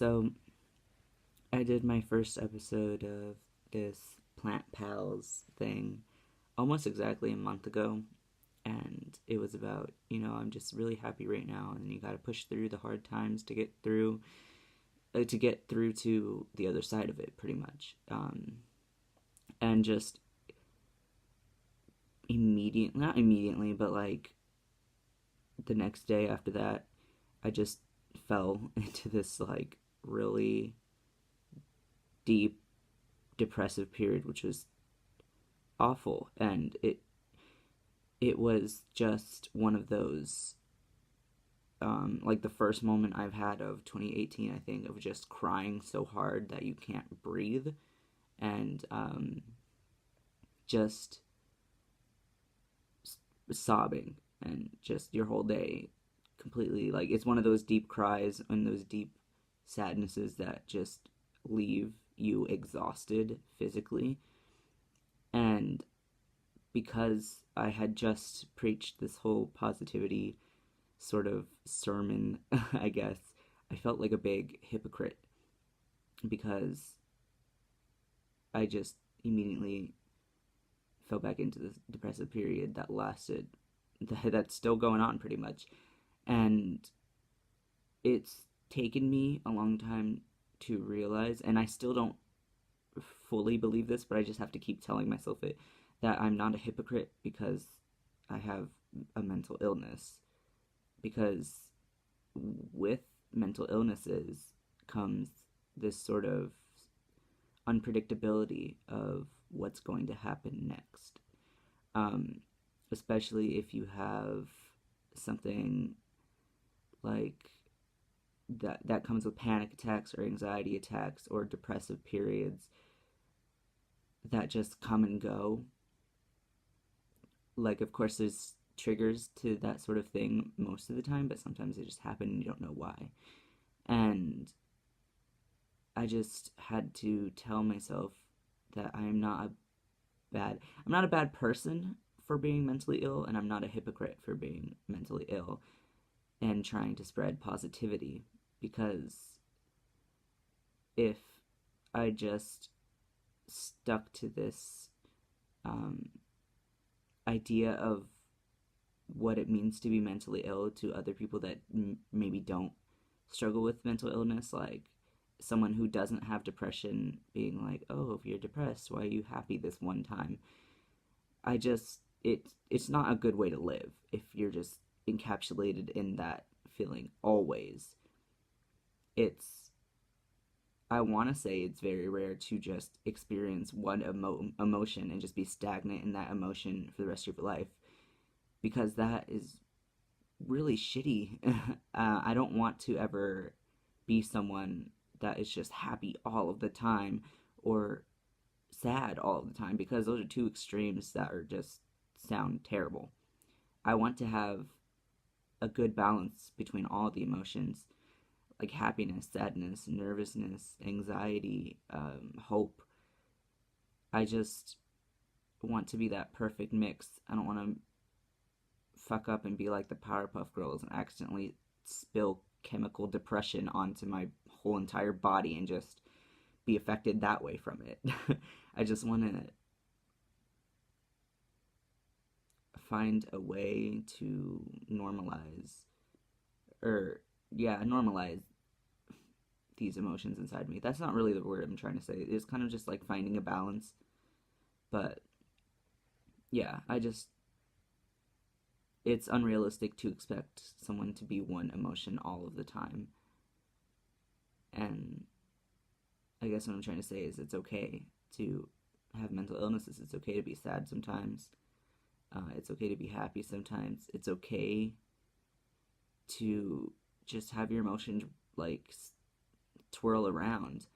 So, I did my first episode of this Plant Pals thing almost exactly a month ago, and it was about, I'm just really happy right now, and you gotta push through the hard times to get through to the other side of it, pretty much. And just not immediately, but like the next day after that, I just fell into this like really deep depressive period, which was awful, and it was just one of those like the first moment I've had of 2018, I think, of just crying so hard that you can't breathe, and just sobbing, and just your whole day completely, like, it's one of those deep cries and those deep sadnesses that just leave you exhausted physically. And because I had just preached this whole positivity sort of sermon, I guess, I felt like a big hypocrite because I just immediately fell back into this depressive period that lasted, that's still going on pretty much. And it's taken me a long time to realize, and I still don't fully believe this, but I just have to keep telling myself it, that I'm not a hypocrite because I have a mental illness. Because with mental illnesses comes this sort of unpredictability of what's going to happen next. Um, Especially if you have something like that comes with panic attacks or anxiety attacks or depressive periods that just come and go. Like, of course, there's triggers to that sort of thing most of the time, but sometimes they just happen and you don't know why. And I just had to tell myself that I'm not a bad person for being mentally ill, and I'm not a hypocrite for being mentally ill and trying to spread positivity. Because if I just stuck to this um, idea of what it means to be mentally ill to other people that maybe don't struggle with mental illness, like someone who doesn't have depression being like, "Oh, if you're depressed, why are you happy this one time?" I just it's not a good way to live if you're just encapsulated in that feeling always. It's I want to say it's very rare to just experience one emotion and just be stagnant in that emotion for the rest of your life, because that is really shitty. I don't want to ever be someone that is just happy all of the time or sad all of the time, because those are two extremes that are just sound terrible. I want to have a good balance between all the emotions, like happiness, sadness, nervousness, anxiety, hope. I just want to be that perfect mix. I don't want to fuck up and be like the Powerpuff Girls and accidentally spill chemical depression onto my whole entire body and just be affected that way from it. I just want to find a way to normalize, or yeah, normalize these emotions inside me. That's not really the word I'm trying to say. It's kind of just like finding a balance. But yeah, it's unrealistic to expect someone to be one emotion all of the time. And I guess what I'm trying to say is it's okay to have mental illnesses. It's okay to be sad sometimes. It's okay to be happy sometimes. It's okay to just have your emotions like twirl around.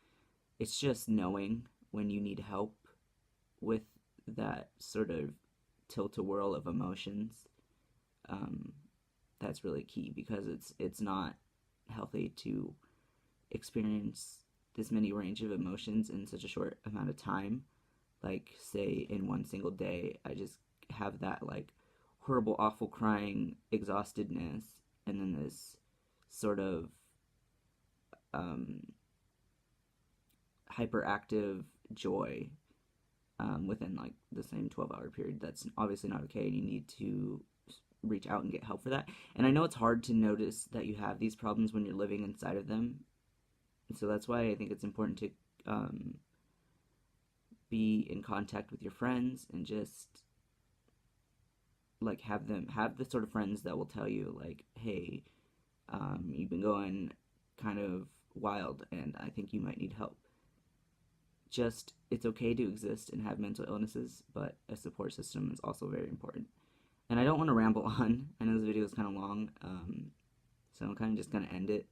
It's just knowing when you need help with that sort of tilt-a-whirl of emotions. Um, that's really key, because it's not healthy to experience this many range of emotions in such a short amount of time. Like, say in one single day I just have that like horrible, awful crying exhaustedness, and then this sort of um, hyperactive joy within like the same 12-hour period. That's obviously not okay, and you need to reach out and get help for that. And I know it's hard to notice that you have these problems when you're living inside of them. And so that's why I think it's important to um, be in contact with your friends and just like have the sort of friends that will tell you like, hey, you've been going kind of wild, and I think you might need help. Just it's okay to exist and have mental illnesses, but a support system is also very important. And I don't want to ramble on. I know this video is kind of long, so I'm kind of just gonna end it.